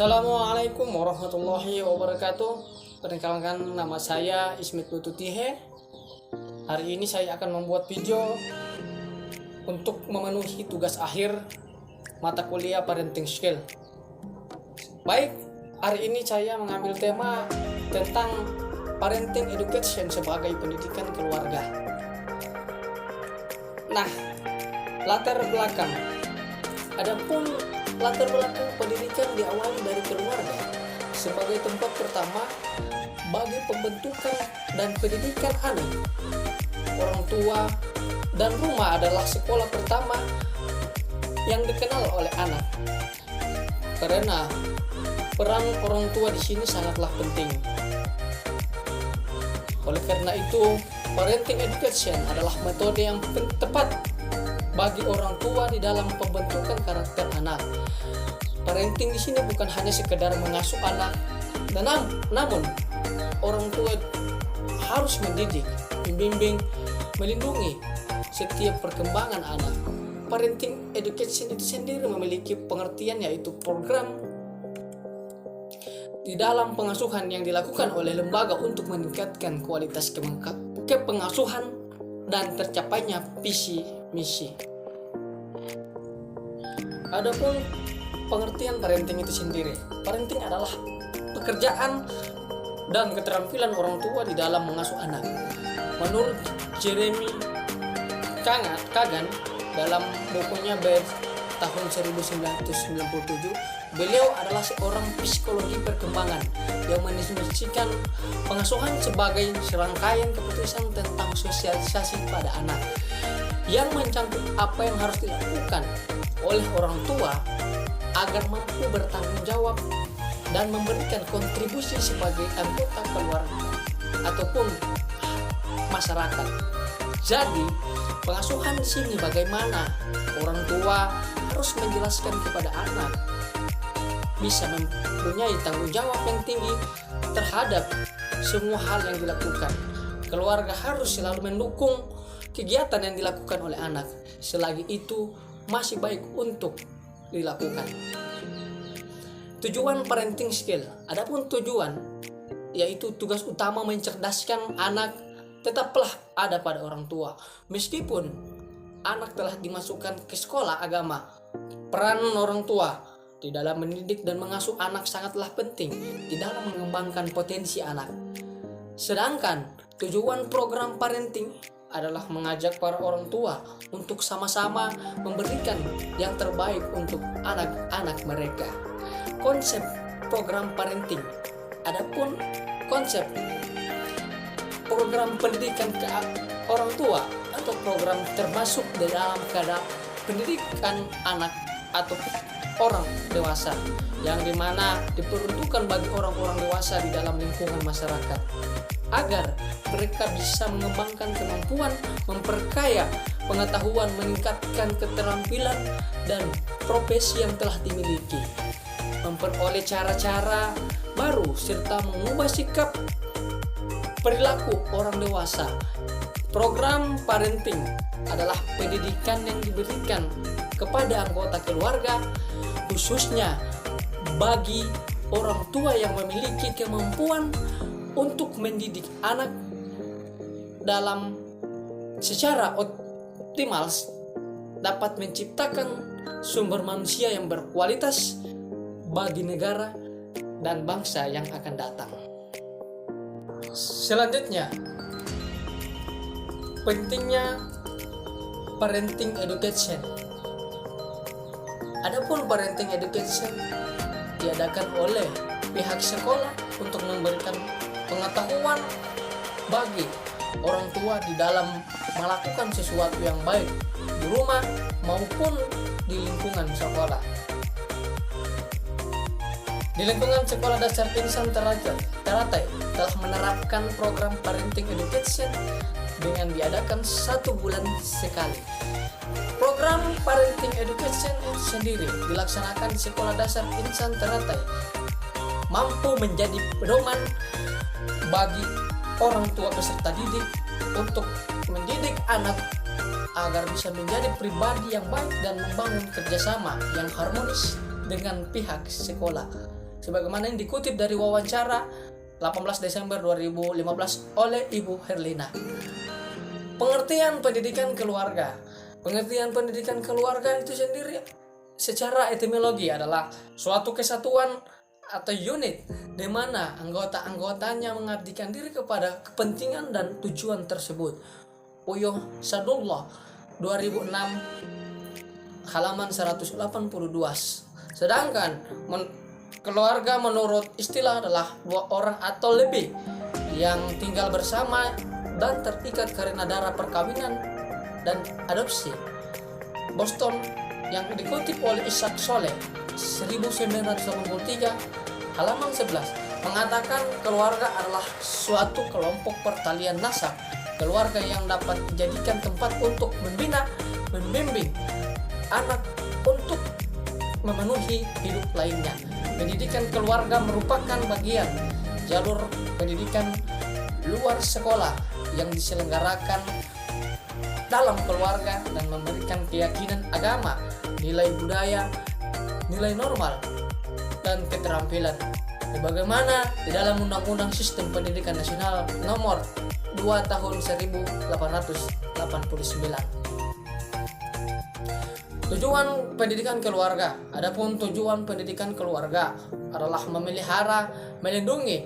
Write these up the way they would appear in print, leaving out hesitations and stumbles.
Assalamualaikum warahmatullahi wabarakatuh. Perkenalkan, nama saya Ismet Lututihe. Hari ini saya akan membuat video untuk memenuhi tugas akhir mata kuliah Parenting Skill. Baik, hari ini saya mengambil tema tentang Parenting Education sebagai pendidikan keluarga. Nah, latar belakang. Adapun latar belakang pendidikan diawali dari keluarga sebagai tempat pertama bagi pembentukan dan pendidikan anak. Orang tua dan rumah adalah sekolah pertama yang dikenal oleh anak. Karena peran orang tua di sini sangatlah penting. Oleh karena itu, parenting education adalah metode yang tepat bagi orang tua di dalam pembentukan karakter anak. Parenting di sini bukan hanya sekedar mengasuh anak, namun orang tua harus mendidik, membimbing, melindungi setiap perkembangan anak. Parenting education itu sendiri memiliki pengertian, yaitu program di dalam pengasuhan yang dilakukan oleh lembaga untuk meningkatkan kualitas kepengasuhan dan tercapainya visi misi. Adapun pengertian parenting itu sendiri, parenting adalah pekerjaan dan keterampilan orang tua di dalam mengasuh anak. Menurut Jeremy Kagan dalam bukunya tahun 1997, beliau adalah seorang psikologi perkembangan yang mendefinisikan pengasuhan sebagai serangkaian keputusan tentang sosialisasi pada anak yang mencakup apa yang harus dilakukan oleh orang tua agar mampu bertanggung jawab dan memberikan kontribusi sebagai anggota keluarga ataupun masyarakat. Jadi, pengasuhan di sini bagaimana orang tua harus menjelaskan kepada anak bisa mempunyai tanggung jawab yang tinggi terhadap semua hal yang dilakukan. Keluarga harus selalu mendukung kegiatan yang dilakukan oleh anak selagi itu masih baik untuk dilakukan. Tujuan parenting skill. Adapun tujuan yaitu tugas utama mencerdaskan anak tetaplah ada pada orang tua. Meskipun anak telah dimasukkan ke sekolah agama, peran orang tua di dalam mendidik dan mengasuh anak sangatlah penting di dalam mengembangkan potensi anak. Sedangkan tujuan program parenting adalah mengajak para orang tua untuk sama-sama memberikan yang terbaik untuk anak-anak mereka. Konsep program parenting. Adapun konsep program pendidikan ke orang tua atau program termasuk di dalam pendidikan anak atau orang dewasa yang dimana diperuntukkan bagi orang-orang dewasa di dalam lingkungan masyarakat agar mereka bisa mengembangkan kemampuan, memperkaya pengetahuan, meningkatkan keterampilan dan profesi yang telah dimiliki, memperoleh cara-cara baru serta mengubah sikap perilaku orang dewasa. Program parenting adalah pendidikan yang diberikan kepada anggota keluarga, khususnya bagi orang tua yang memiliki kemampuan untuk mendidik anak dalam secara optimal dapat menciptakan sumber manusia yang berkualitas bagi negara dan bangsa yang akan datang. Selanjutnya, pentingnya parenting education. Adapun parenting education diadakan oleh pihak sekolah untuk memberikan pengetahuan bagi orang tua di dalam melakukan sesuatu yang baik di rumah maupun di lingkungan sekolah. Di lingkungan sekolah dasar Insan Teratai telah menerapkan program parenting education dengan diadakan 1 bulan sekali. Program parenting education sendiri dilaksanakan di sekolah dasar Insan Teratai mampu menjadi pedoman bagi orang tua peserta didik untuk mendidik anak agar bisa menjadi pribadi yang baik dan membangun kerjasama yang harmonis dengan pihak sekolah. sebagaimana yang dikutip dari wawancara 18 Desember 2015 oleh Ibu Herlina. Pengertian pendidikan keluarga. Pengertian pendidikan keluarga itu sendiri secara etimologi adalah suatu kesatuan atau unit di mana anggota-anggotanya mengabdikan diri kepada kepentingan dan tujuan tersebut. Uyuh Sadullah 2006 halaman 182. Sedangkan keluarga menurut istilah adalah dua orang atau lebih yang tinggal bersama dan terikat karena darah perkawinan dan adopsi. Boston yang dikutip oleh Ishak Soleh 1983 halaman 11 mengatakan keluarga adalah suatu kelompok pertalian nasab, keluarga yang dapat dijadikan tempat untuk membina, membimbing anak untuk memenuhi hidup lainnya. Pendidikan keluarga merupakan bagian jalur pendidikan luar sekolah yang diselenggarakan dalam keluarga dan memberikan keyakinan agama, nilai budaya, nilai normal, dan keterampilan. Sebagaimana di dalam Undang-Undang Sistem Pendidikan Nasional Nomor 2 Tahun 1889. Tujuan pendidikan keluarga. Adapun tujuan pendidikan keluarga adalah memelihara, melindungi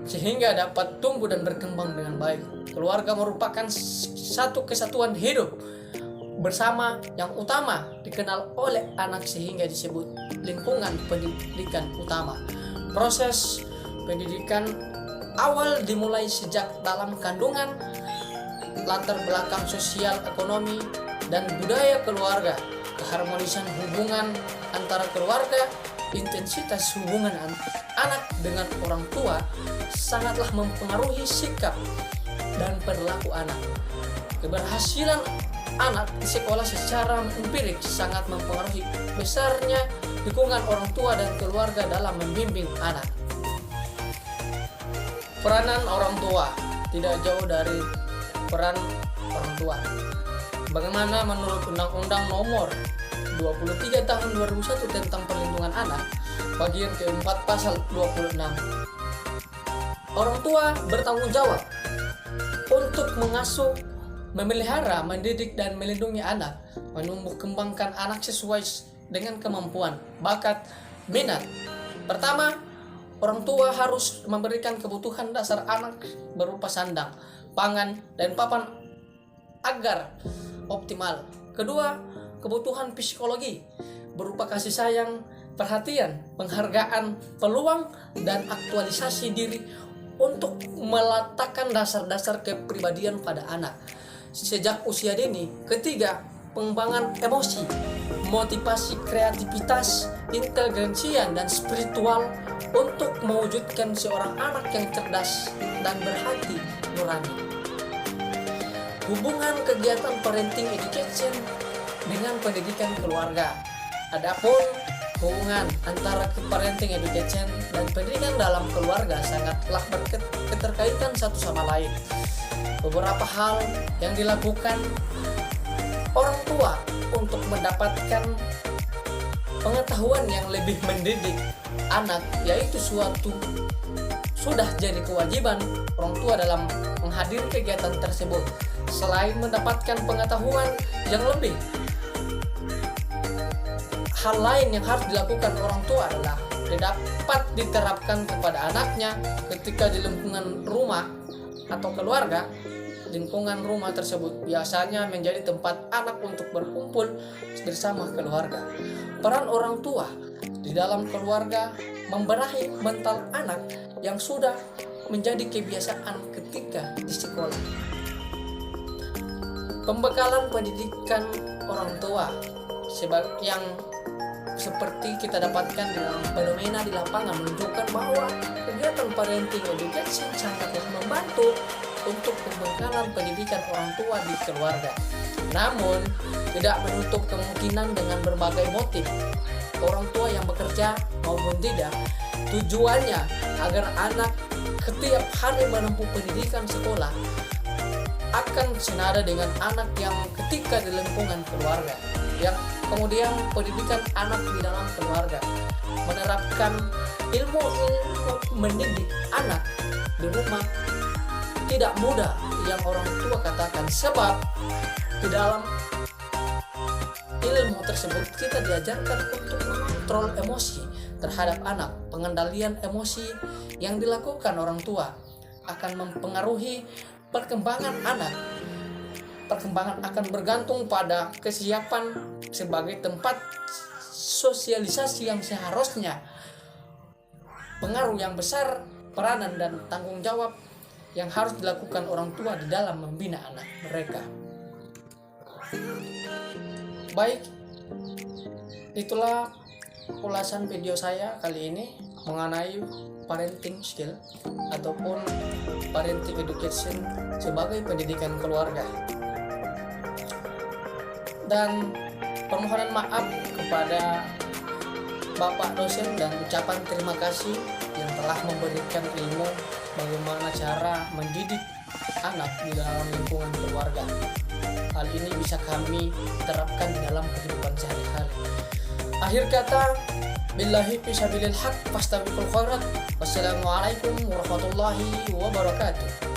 sehingga dapat tumbuh dan berkembang dengan baik. Keluarga merupakan satu kesatuan hidup bersama yang utama dikenal oleh anak sehingga disebut lingkungan pendidikan utama. Proses pendidikan awal dimulai sejak dalam kandungan, latar belakang sosial, ekonomi, dan budaya keluarga, keharmonisan hubungan antara keluarga, intensitas hubungan anak dengan orang tua sangatlah mempengaruhi sikap dan perilaku anak. Keberhasilan anak di sekolah secara empirik sangat mempengaruhi besarnya dukungan orang tua dan keluarga dalam membimbing anak. Peranan orang tua tidak jauh dari peran orang tua. Bagaimana menurut Undang-Undang Nomor 23 Tahun 2001 tentang Perlindungan Anak, bagian keempat pasal 26. Orang tua bertanggung jawab untuk mengasuh, memelihara, mendidik, dan melindungi anak, menumbuh kembangkan anak sesuai dengan kemampuan, bakat, minat. Pertama, orang tua harus memberikan kebutuhan dasar anak berupa sandang, pangan, dan papan agar optimal. Kedua, kebutuhan psikologi berupa kasih sayang, perhatian, penghargaan, peluang, dan aktualisasi diri untuk meletakkan dasar-dasar kepribadian pada anak sejak usia dini. Ketiga, pengembangan emosi, motivasi, kreativitas, intelijensia, dan spiritual untuk mewujudkan seorang anak yang cerdas dan berhati nurani. Hubungan kegiatan parenting education dengan pendidikan keluarga. Adapun hubungan antara parenting education dan pendidikan dalam keluarga sangatlah berketerkaitan satu sama lain. Beberapa hal yang dilakukan orang tua untuk mendapatkan pengetahuan yang lebih mendidik anak, yaitu sudah jadi kewajiban orang tua dalam menghadiri kegiatan tersebut. Selain mendapatkan pengetahuan yang lebih, hal lain yang harus dilakukan orang tua adalah dapat diterapkan kepada anaknya ketika di lingkungan rumah atau keluarga. Lingkungan rumah tersebut biasanya menjadi tempat anak untuk berkumpul bersama keluarga. Peran orang tua di dalam keluarga membenahi mental anak yang sudah menjadi kebiasaan ketika di sekolah. Pembekalan pendidikan orang tua yang seperti kita dapatkan di dalam fenomena di lapangan menunjukkan bahwa kegiatan parenting education sangatlah membantu untuk pembekalan pendidikan orang tua di keluarga. Namun, tidak menutup kemungkinan dengan berbagai motif orang tua yang bekerja maupun tidak. Tujuannya agar anak setiap hari menempuh pendidikan sekolah akan senada dengan anak yang ketika di lingkungan keluarga, yang kemudian pendidikan anak di dalam keluarga menerapkan ilmu mendidik anak di rumah tidak mudah yang orang tua katakan, sebab di dalam ilmu tersebut kita diajarkan untuk mengontrol emosi terhadap anak. Pengendalian emosi yang dilakukan orang tua akan mempengaruhi perkembangan anak. Perkembangan akan bergantung pada kesiapan sebagai tempat sosialisasi yang seharusnya. Pengaruh yang besar, peranan dan tanggung jawab yang harus dilakukan orang tua di dalam membina anak mereka. Baik, itulah ulasan video saya kali ini mengenai parenting skill ataupun parenting education sebagai pendidikan keluarga. Dan permohonan maaf kepada Bapak dosen dan ucapan terima kasih yang telah memberikan ilmu bagaimana cara mendidik anak di dalam lingkungan keluarga. Hal ini bisa kami terapkan di dalam kehidupan sehari-hari. Akhir kata, billahi fisabilil haq fastabiqul khairat. Wassalamualaikum warahmatullahi wabarakatuh.